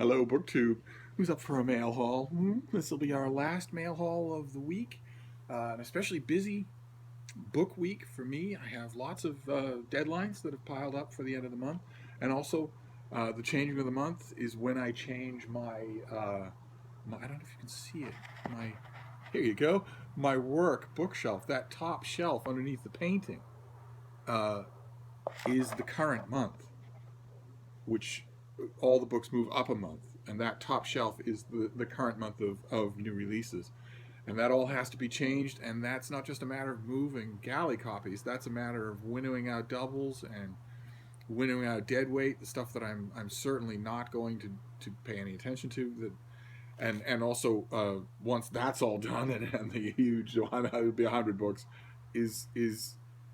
Hello, BookTube. Who's up for a mail haul? This will be our last mail haul of the week. An especially busy book week for me. I have lots of deadlines that have piled up for the end of the month. And also, the changing of the month is when I change my I don't know if you can see it. Here you go. My work bookshelf, that top shelf underneath the painting, uh, is the current month, which all the books move up a month, and that top shelf is the current month of new releases. And that all has to be changed, and that's not just a matter of moving galley copies, that's a matter of winnowing out doubles and winnowing out dead weight, the stuff that I'm certainly not going to pay any attention to. And also once that's all done and the huge it'll be 100 books is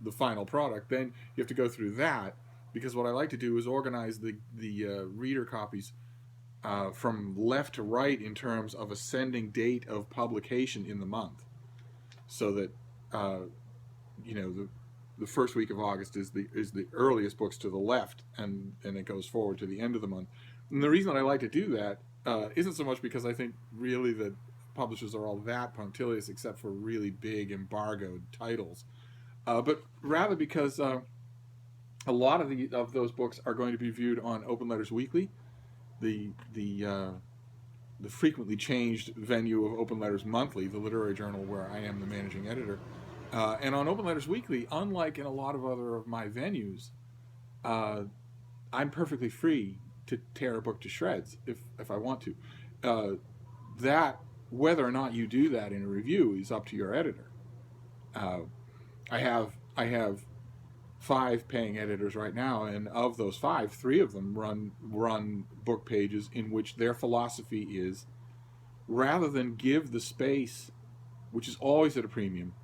the final product, then you have to go through that, because what I like to do is organize the reader copies from left to right in terms of ascending date of publication in the month, so that uh, the first week of August is the earliest books to the left, and it goes forward to the end of the month. And the reason that I like to do that isn't so much because I think really that publishers are all that punctilious, except for really big embargoed titles, but rather because a lot of those books are going to be viewed on Open Letters Weekly, the the uh, the frequently changed venue of Open Letters Monthly, the literary journal where I am the managing editor. And on Open Letters Weekly, unlike in a lot of other of my venues, uh, I'm perfectly free to tear a book to shreds if I want to. Uh, that Whether or not you do that in a review is up to your editor. Uh, I have 5 paying editors right now, and of those 5, 3 of them run book pages in which their philosophy is, rather than give the space, which is always at a premium,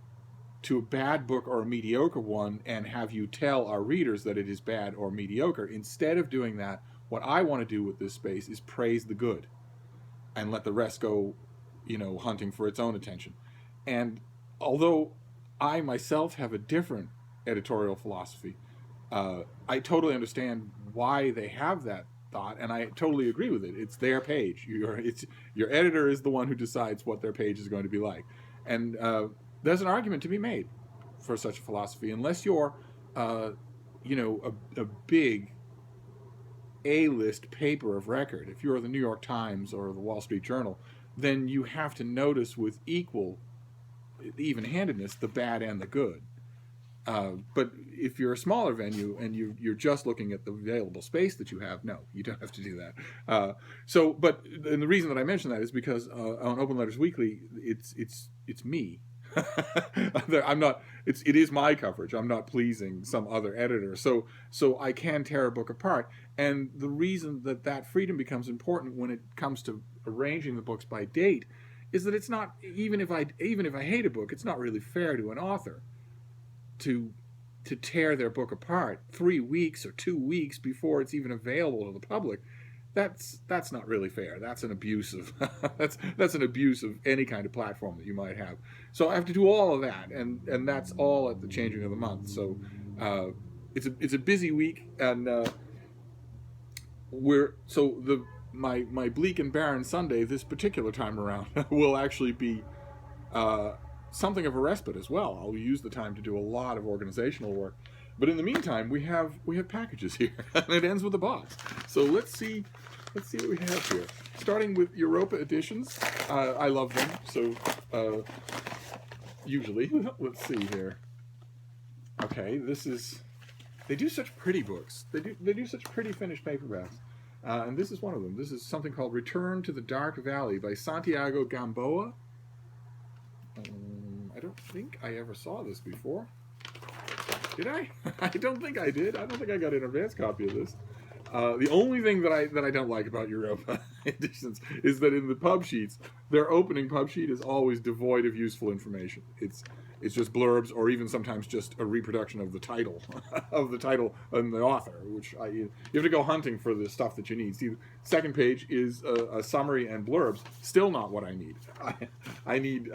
to a bad book or a mediocre one and have you tell our readers that it is bad or mediocre. Instead of doing that, what I want to do with this space is praise the good and let the rest go, hunting for its own attention. And although I myself have a different editorial philosophy, I totally understand why they have that thought, and I totally agree with it. It's their page. Your editor is the one who decides what their page is going to be like, and there's an argument to be made for such a philosophy. Unless you're, uh, a big A-list paper of record, if you're the New York Times or the Wall Street Journal, then you have to notice with even-handedness the bad and the good. But if you're a smaller venue and you're just looking at the available space that you have, no, you don't have to do that. And the reason that I mention that is because on Open Letters Weekly, it's me. I'm not. It is my coverage. I'm not pleasing some other editor. So I can tear a book apart. And the reason that freedom becomes important when it comes to arranging the books by date is that it's not, even if I hate a book, it's not really fair to an author to tear their book apart 3 weeks or 2 weeks before it's even available to the public. That's not really fair. That's an abuse of that's an abuse of any kind of platform that you might have. So I have to do all of that, and that's all at the changing of the month. So it's a busy week, and my bleak and barren Sunday this particular time around will actually be something of a respite as well. I'll use the time to do a lot of organizational work. But in the meantime, we have packages here, and it ends with a box. So let's see what we have here. Starting with Europa Editions, I love them. So usually, let's see here. Okay, they do such pretty books. They do such pretty finished paperbacks, and this is one of them. This is something called Return to the Dark Valley by Santiago Gamboa. I don't think I ever saw this before. Did I? I don't think I did. I don't think I got an advance copy of this. The only thing that I don't like about Europa editions is that in the pub sheets, their opening pub sheet is always devoid of useful information. It's just blurbs, or even sometimes just a reproduction of the title of the title and the author, which you have to go hunting for the stuff that you need. See, the second page is a summary and blurbs. Still not what I need. I need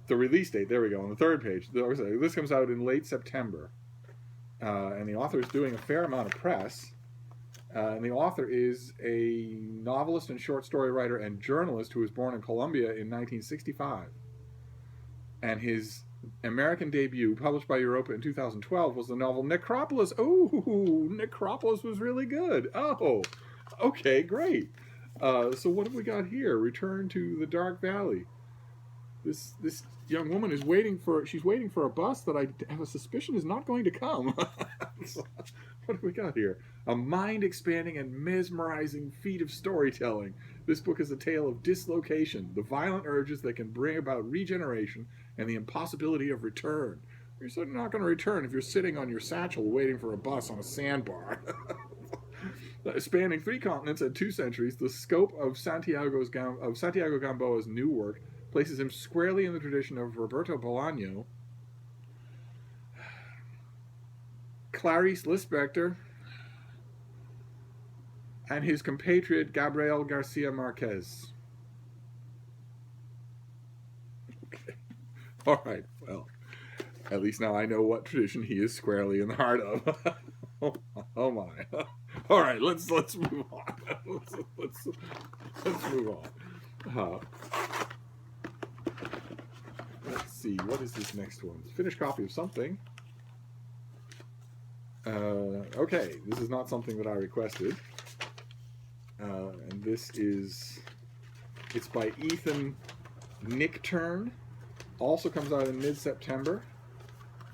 the release date. There we go. On the third page, this comes out in late September, and the author is doing a fair amount of press. And the author is a novelist and short story writer and journalist who was born in Colombia in 1965. And his American debut, published by Europa in 2012, was the novel Necropolis. Oh, Necropolis was really good. Oh, okay, great. So what have we got here? Return to the Dark Valley. This young woman is waiting for a bus that I have a suspicion is not going to come. So, what have we got here? A mind-expanding and mesmerizing feat of storytelling. This book is a tale of dislocation, the violent urges that can bring about regeneration, and the impossibility of return. You're certainly not going to return if you're sitting on your satchel waiting for a bus on a sandbar. Spanning 3 continents and 2 centuries, the scope of Santiago Gamboa's new work places him squarely in the tradition of Roberto Bolaño, Clarice Lispector, and his compatriot Gabriel Garcia Marquez. Okay. All right, well, at least now I know what tradition he is squarely in the heart of. Oh my. All right, let's move on. Let's move on. Let's see, what is this next one? Finished copy of something. Okay, this is not something that I requested. And it's by Ethan Nichtern. Also comes out in mid-September.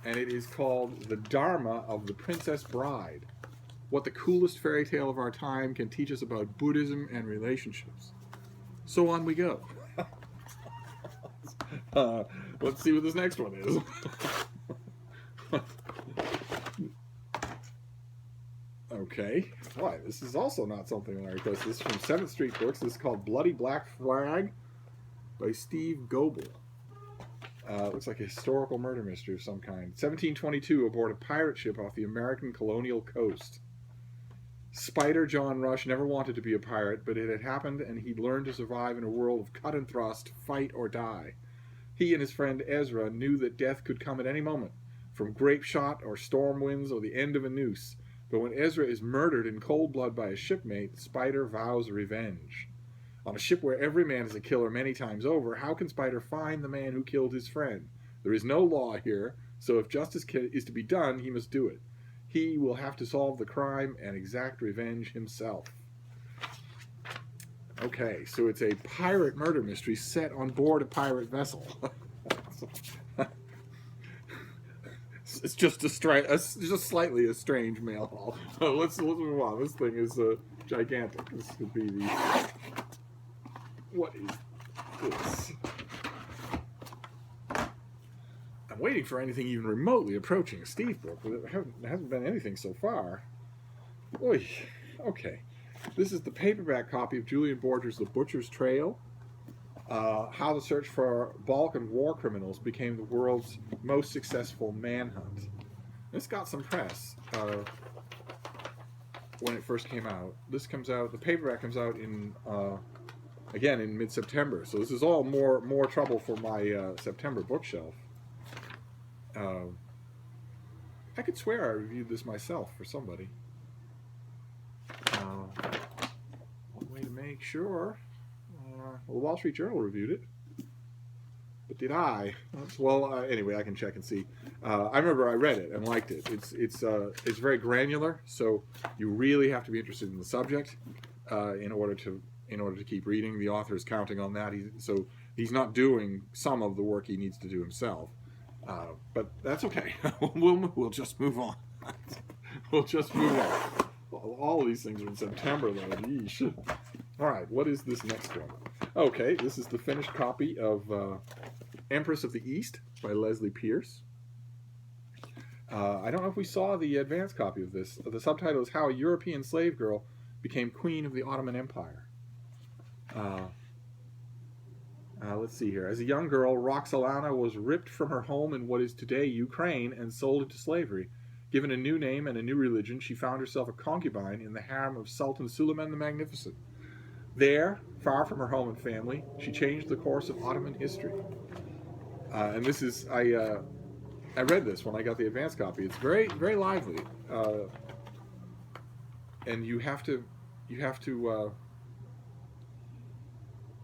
And it is called The Dharma of the Princess Bride. What the coolest fairy tale of our time can teach us about Buddhism and relationships. So on we go. Let's see what this next one is. Okay. Why? This is also not something that I requested. This is from 7th Street Books. This is called Bloody Black Flag by Steve Goebel. Looks like a historical murder mystery of some kind. 1722, aboard a pirate ship off the American colonial coast. Spider John Rush never wanted to be a pirate, but it had happened and he'd learned to survive in a world of cut and thrust, fight or die. He and his friend Ezra knew that death could come at any moment, from grape shot or storm winds or the end of a noose. But when Ezra is murdered in cold blood by a shipmate, Spider vows revenge. On a ship where every man is a killer many times over, how can Spider find the man who killed his friend? There is no law here, so if justice is to be done, he must do it. He will have to solve the crime and exact revenge himself. Okay, so it's a pirate murder mystery set on board a pirate vessel. It's just just slightly a strange mail haul. So let's move on. This thing is gigantic. This could be the... What is this? I'm waiting for anything even remotely approaching a Steve book, but there hasn't been anything so far. Oy. Okay. This is the paperback copy of Julian Borger's The Butcher's Trail. How the search for Balkan war criminals became the world's most successful manhunt. It's got some press when it first came out. This comes out, the paperback comes out in, again, in mid-September. So this is all more trouble for my September bookshelf. I could swear I reviewed this myself for somebody. One way to make sure. Well, the Wall Street Journal reviewed it. But did I? Well, anyway, I can check and see. I remember I read it and liked it. It's very granular, so you really have to be interested in the subject in order to keep reading. The author is counting on that. So he's not doing some of the work he needs to do himself. But that's okay. We'll just move on. We'll just move on. All of these things are in September, though. Yeesh. All right, what is this next one? Okay, this is the finished copy of Empress of the East by Leslie Pierce. I don't know if we saw the advanced copy of this. The subtitle is How a European Slave Girl Became Queen of the Ottoman Empire. Let's see here. As a young girl, Roxolana was ripped from her home in what is today Ukraine and sold into slavery. Given a new name and a new religion, she found herself a concubine in the harem of Sultan Suleiman the Magnificent. There, far from her home and family, she changed the course of Ottoman history. And this is, I read this when I got the advanced copy. It's very, very lively. and you have to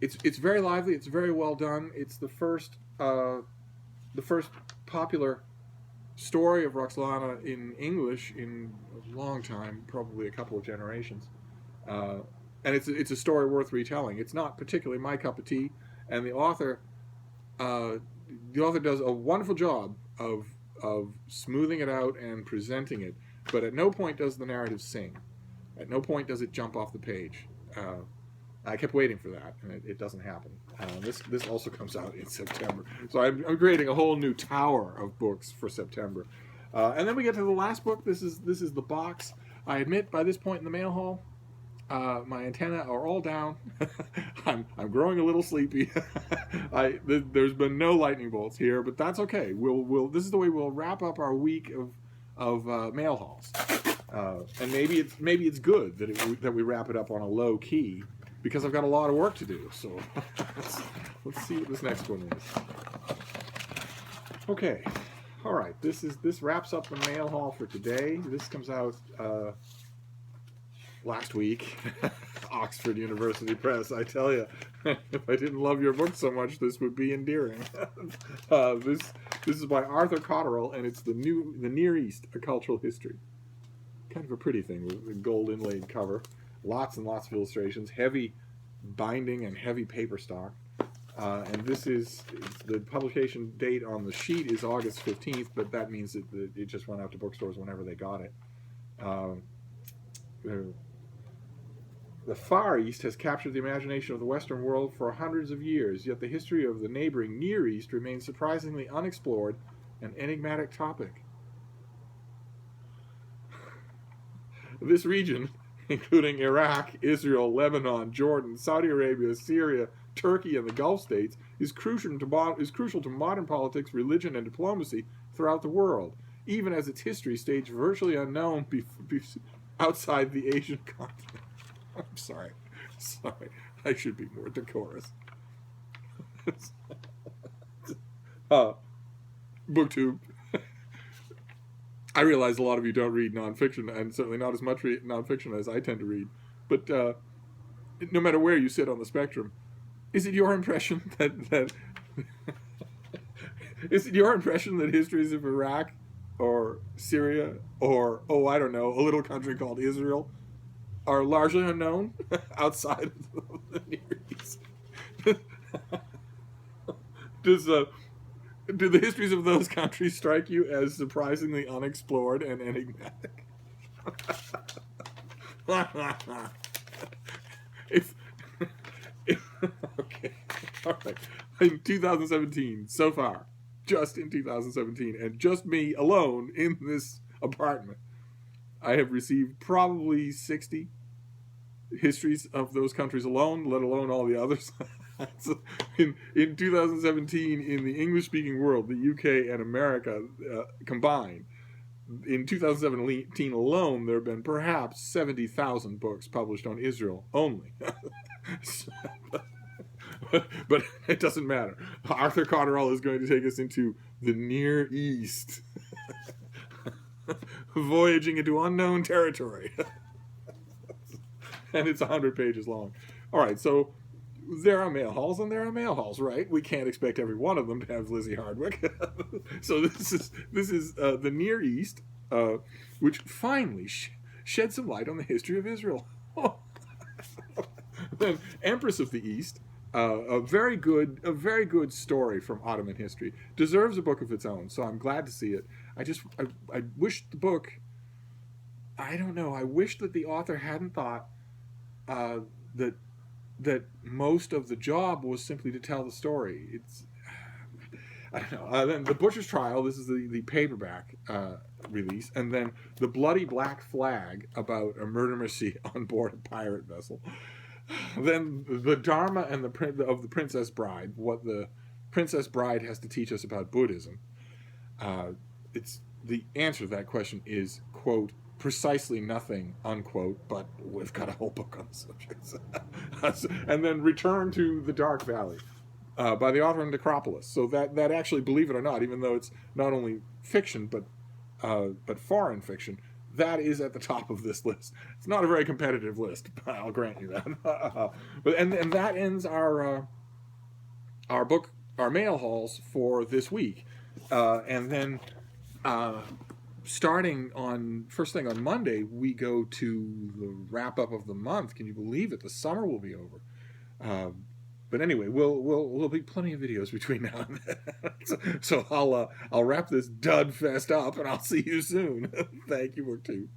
it's very lively. It's very well done. It's the first popular story of Roxolana in English in a long time, probably a couple of generations. Uh, and it's a story worth retelling. It's not particularly my cup of tea, and uh, the author does a wonderful job of smoothing it out and presenting it. But at no point does the narrative sing. At no point does it jump off the page. I kept waiting for that, and it doesn't happen. This also comes out in September, so I'm creating a whole new tower of books for September. And then we get to the last book. This is the box. I admit, by this point in the mail haul, my antennae are all down. I'm growing a little sleepy. There's been no lightning bolts here, but that's okay. This is the way we'll wrap up our week of mail hauls. And maybe it's good that we wrap it up on a low key, because I've got a lot of work to do. So let's see what this next one is. Okay, all right. This wraps up the mail haul for today. This comes out last week. Oxford University Press. I tell you, if I didn't love your book so much, this would be endearing. This is by Arthur Cotterill, and it's the Near East: A Cultural History. Kind of a pretty thing with a gold inlaid cover. Lots and lots of illustrations, heavy binding and heavy paper stock. And this is, the publication date on the sheet is August 15th, but that means that it just went out to bookstores whenever they got it. The Far East has captured the imagination of the Western world for hundreds of years, yet the history of the neighboring Near East remains surprisingly unexplored and enigmatic topic. This region, including Iraq, Israel, Lebanon, Jordan, Saudi Arabia, Syria, Turkey, and the Gulf states, is crucial to modern politics, religion, and diplomacy throughout the world, even as its history stays virtually unknown outside the Asian continent. I'm sorry. I should be more decorous. BookTube. I realize a lot of you don't read nonfiction, and certainly not as much nonfiction as I tend to read. But no matter where you sit on the spectrum, is it your impression that is it your impression that histories of Iraq or Syria or, oh, I don't know, a little country called Israel are largely unknown outside of the Near East? Do the histories of those countries strike you as surprisingly unexplored and enigmatic? Okay, all right. In 2017, so far, just in 2017, and just me alone in this apartment, I have received probably 60 histories of those countries alone, let alone all the others. So in 2017, in the English-speaking world, the UK and America combined, in 2017 alone, there have been perhaps 70,000 books published on Israel only. But it doesn't matter. Arthur Cotterill is going to take us into the Near East, voyaging into unknown territory. And it's 100 pages long. All right, so there are mail hauls and there are mail hauls, right? We can't expect every one of them to have Lizzie Hardwick. So this is the Near East, which finally shed some light on the history of Israel. Then Empress of the East, a very good story from Ottoman history, deserves a book of its own. So I'm glad to see it. I wish the book. I don't know. I wish that the author hadn't thought that most of the job was simply to tell the story. I don't know. Then The Butcher's Trial, this is the paperback release, and then The Bloody Black Flag, about a murder mystery on board a pirate vessel. Then The Dharma and of the Princess Bride, what the Princess Bride has to teach us about Buddhism. It's the answer to that question is, quote, precisely nothing, unquote, but we've got a whole book on the subject. And then Return to the Dark Valley, by the author of Necropolis. So that actually, believe it or not, even though it's not only fiction but foreign fiction, that is at the top of this list. It's not a very competitive list, I'll grant you that. But and that ends our mail hauls for this week, and then starting on first thing on Monday, we go to the wrap up of the month. Can you believe it? The summer will be over. But anyway, we'll be plenty of videos between now and then. So I'll wrap this dud fest up, and I'll see you soon. Thank you, Booktube.